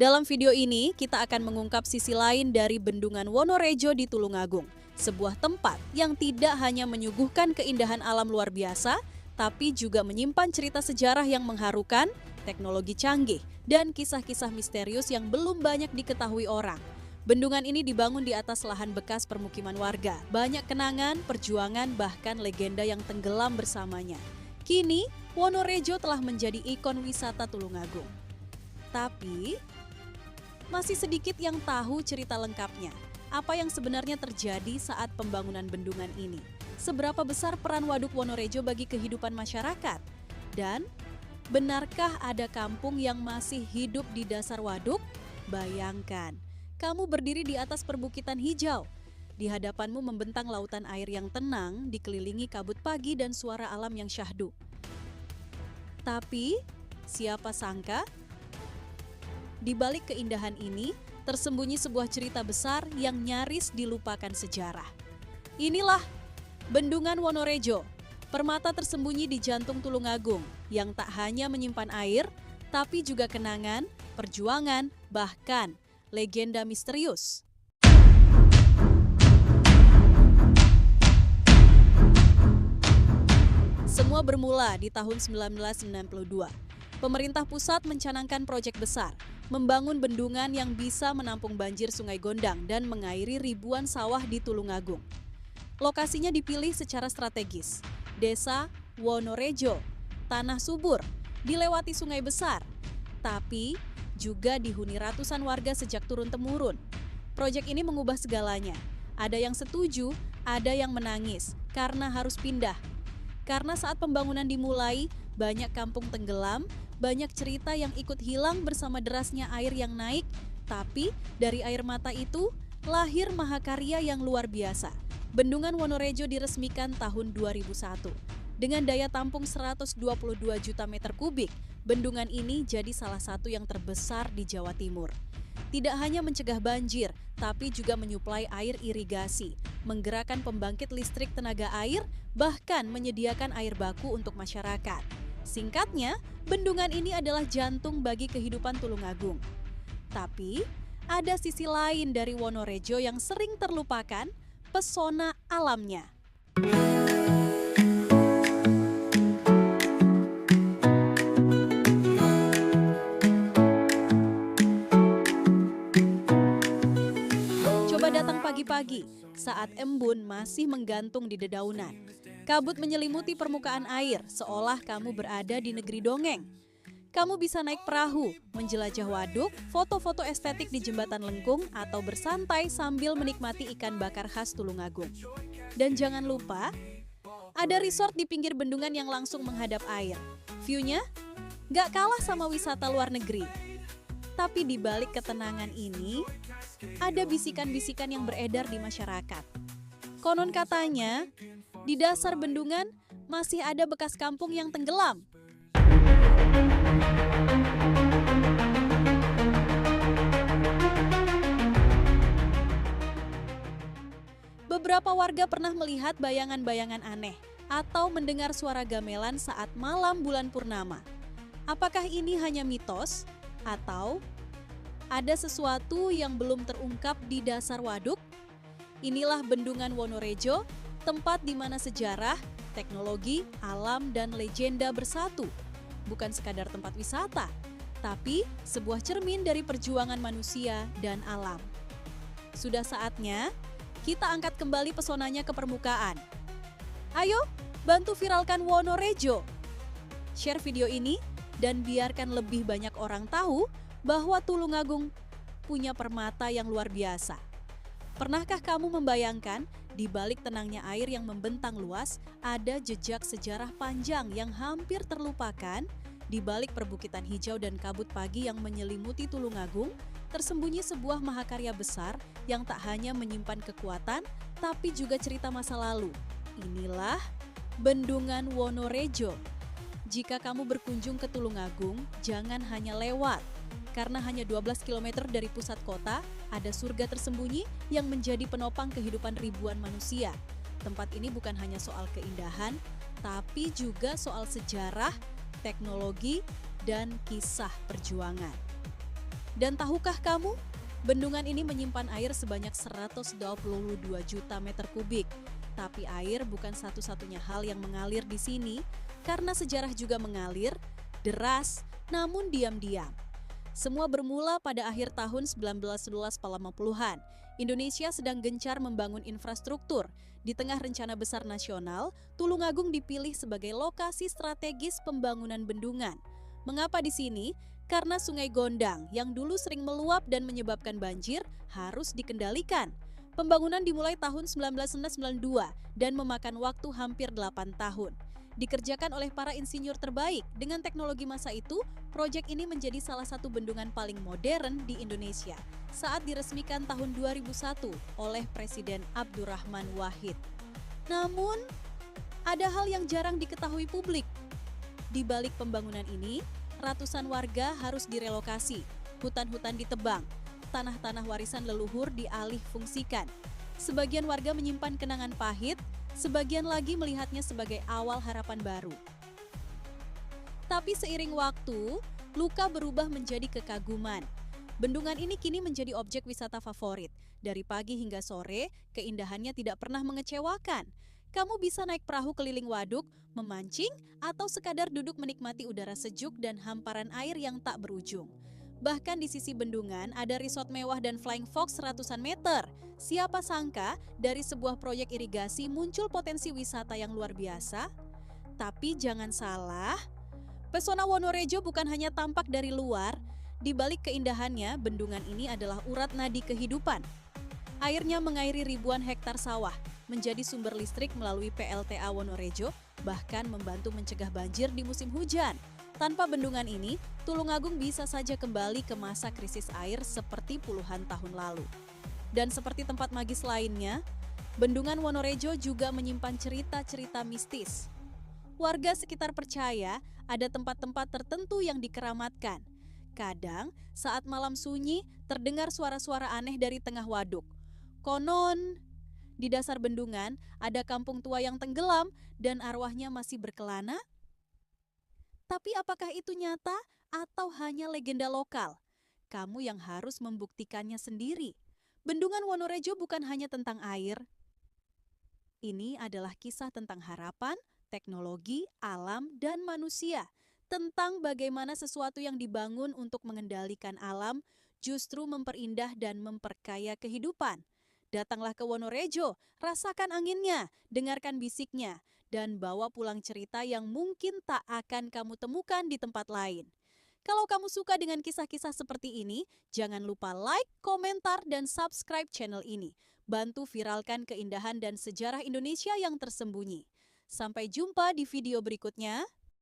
Dalam video ini, kita akan mengungkap sisi lain dari Bendungan Wonorejo di Tulungagung. Sebuah tempat yang tidak hanya menyuguhkan keindahan alam luar biasa, tapi juga menyimpan cerita sejarah yang mengharukan, teknologi canggih, dan kisah-kisah misterius yang belum banyak diketahui orang. Bendungan ini dibangun di atas lahan bekas permukiman warga. Banyak kenangan, perjuangan, bahkan legenda yang tenggelam bersamanya. Kini, Wonorejo telah menjadi ikon wisata Tulungagung. Tapi, masih sedikit yang tahu cerita lengkapnya. Apa yang sebenarnya terjadi saat pembangunan bendungan ini? Seberapa besar peran Waduk Wonorejo bagi kehidupan masyarakat? Dan, benarkah ada kampung yang masih hidup di dasar waduk? Bayangkan, kamu berdiri di atas perbukitan hijau. Di hadapanmu membentang lautan air yang tenang, dikelilingi kabut pagi dan suara alam yang syahdu. Tapi, siapa sangka? Di balik keindahan ini, tersembunyi sebuah cerita besar yang nyaris dilupakan sejarah. Inilah Bendungan Wonorejo, permata tersembunyi di jantung Tulungagung, yang tak hanya menyimpan air, tapi juga kenangan, perjuangan, bahkan legenda misterius. Semua bermula di tahun 1992. Pemerintah pusat mencanangkan proyek besar, membangun bendungan yang bisa menampung banjir Sungai Gondang dan mengairi ribuan sawah di Tulungagung. Lokasinya dipilih secara strategis. Desa Wonorejo, tanah subur, dilewati sungai besar, tapi juga dihuni ratusan warga sejak turun-temurun. Proyek ini mengubah segalanya. Ada yang setuju, ada yang menangis karena harus pindah. Karena saat pembangunan dimulai, banyak kampung tenggelam, banyak cerita yang ikut hilang bersama derasnya air yang naik, tapi dari air mata itu lahir mahakarya yang luar biasa. Bendungan Wonorejo diresmikan tahun 2001. Dengan daya tampung 122 juta meter kubik, bendungan ini jadi salah satu yang terbesar di Jawa Timur. Tidak hanya mencegah banjir, tapi juga menyuplai air irigasi, menggerakkan pembangkit listrik tenaga air, bahkan menyediakan air baku untuk masyarakat. Singkatnya, bendungan ini adalah jantung bagi kehidupan Tulungagung. Tapi, ada sisi lain dari Wonorejo yang sering terlupakan, pesona alamnya. Coba datang pagi-pagi, saat embun masih menggantung di dedaunan. Kabut menyelimuti permukaan air, seolah kamu berada di negeri dongeng. Kamu bisa naik perahu, menjelajah waduk, foto-foto estetik di jembatan lengkung, atau bersantai sambil menikmati ikan bakar khas Tulungagung. Dan jangan lupa, ada resort di pinggir bendungan yang langsung menghadap air. View-nya gak kalah sama wisata luar negeri. Tapi di balik ketenangan ini, ada bisikan-bisikan yang beredar di masyarakat. Konon katanya, di dasar bendungan masih ada bekas kampung yang tenggelam. Beberapa warga pernah melihat bayangan-bayangan aneh atau mendengar suara gamelan saat malam bulan purnama. Apakah ini hanya mitos atau ada sesuatu yang belum terungkap di dasar waduk? Inilah Bendungan Wonorejo, tempat di mana sejarah, teknologi, alam, dan legenda bersatu. Bukan sekadar tempat wisata, tapi sebuah cermin dari perjuangan manusia dan alam. Sudah saatnya kita angkat kembali pesonanya ke permukaan. Ayo, bantu viralkan Wonorejo. Share video ini dan biarkan lebih banyak orang tahu bahwa Tulungagung punya permata yang luar biasa. Pernahkah kamu membayangkan di balik tenangnya air yang membentang luas, ada jejak sejarah panjang yang hampir terlupakan? Di balik perbukitan hijau dan kabut pagi yang menyelimuti Tulungagung, tersembunyi sebuah mahakarya besar yang tak hanya menyimpan kekuatan, tapi juga cerita masa lalu. Inilah Bendungan Wonorejo. Jika kamu berkunjung ke Tulungagung, jangan hanya lewat. Karena hanya 12 km dari pusat kota, ada surga tersembunyi yang menjadi penopang kehidupan ribuan manusia. Tempat ini bukan hanya soal keindahan, tapi juga soal sejarah, teknologi, dan kisah perjuangan. Dan tahukah kamu, bendungan ini menyimpan air sebanyak 122 juta meter kubik. Tapi air bukan satu-satunya hal yang mengalir di sini, karena sejarah juga mengalir, deras, namun diam-diam. Semua bermula pada akhir tahun 1980-an. Indonesia sedang gencar membangun infrastruktur. Di tengah rencana besar nasional, Tulungagung dipilih sebagai lokasi strategis pembangunan bendungan. Mengapa di sini? Karena Sungai Gondang yang dulu sering meluap dan menyebabkan banjir harus dikendalikan. Pembangunan dimulai tahun 1992 dan memakan waktu hampir 8 tahun. Dikerjakan oleh para insinyur terbaik. Dengan teknologi masa itu, proyek ini menjadi salah satu bendungan paling modern di Indonesia saat diresmikan tahun 2001 oleh Presiden Abdurrahman Wahid. Namun, ada hal yang jarang diketahui publik. Di balik pembangunan ini, ratusan warga harus direlokasi, hutan-hutan ditebang, tanah-tanah warisan leluhur dialih fungsikan. Sebagian warga menyimpan kenangan pahit, sebagian lagi melihatnya sebagai awal harapan baru. Tapi seiring waktu, luka berubah menjadi kekaguman. Bendungan ini kini menjadi objek wisata favorit. Dari pagi hingga sore, keindahannya tidak pernah mengecewakan. Kamu bisa naik perahu keliling waduk, memancing, atau sekadar duduk menikmati udara sejuk dan hamparan air yang tak berujung. Bahkan di sisi bendungan ada resort mewah dan flying fox ratusan meter. Siapa sangka dari sebuah proyek irigasi muncul potensi wisata yang luar biasa? Tapi jangan salah, pesona Wonorejo bukan hanya tampak dari luar. Di balik keindahannya, bendungan ini adalah urat nadi kehidupan. Airnya mengairi ribuan hektar sawah, menjadi sumber listrik melalui PLTA Wonorejo, bahkan membantu mencegah banjir di musim hujan. Tanpa bendungan ini, Tulungagung bisa saja kembali ke masa krisis air seperti puluhan tahun lalu. Dan seperti tempat magis lainnya, bendungan Wonorejo juga menyimpan cerita-cerita mistis. Warga sekitar percaya ada tempat-tempat tertentu yang dikeramatkan. Kadang, saat malam sunyi, terdengar suara-suara aneh dari tengah waduk. Konon, di dasar bendungan ada kampung tua yang tenggelam dan arwahnya masih berkelana. Tapi apakah itu nyata atau hanya legenda lokal? Kamu yang harus membuktikannya sendiri. Bendungan Wonorejo bukan hanya tentang air. Ini adalah kisah tentang harapan, teknologi, alam, dan manusia. Tentang bagaimana sesuatu yang dibangun untuk mengendalikan alam justru memperindah dan memperkaya kehidupan. Datanglah ke Wonorejo, rasakan anginnya, dengarkan bisiknya, dan bawa pulang cerita yang mungkin tak akan kamu temukan di tempat lain. Kalau kamu suka dengan kisah-kisah seperti ini, jangan lupa like, komentar, dan subscribe channel ini. Bantu viralkan keindahan dan sejarah Indonesia yang tersembunyi. Sampai jumpa di video berikutnya.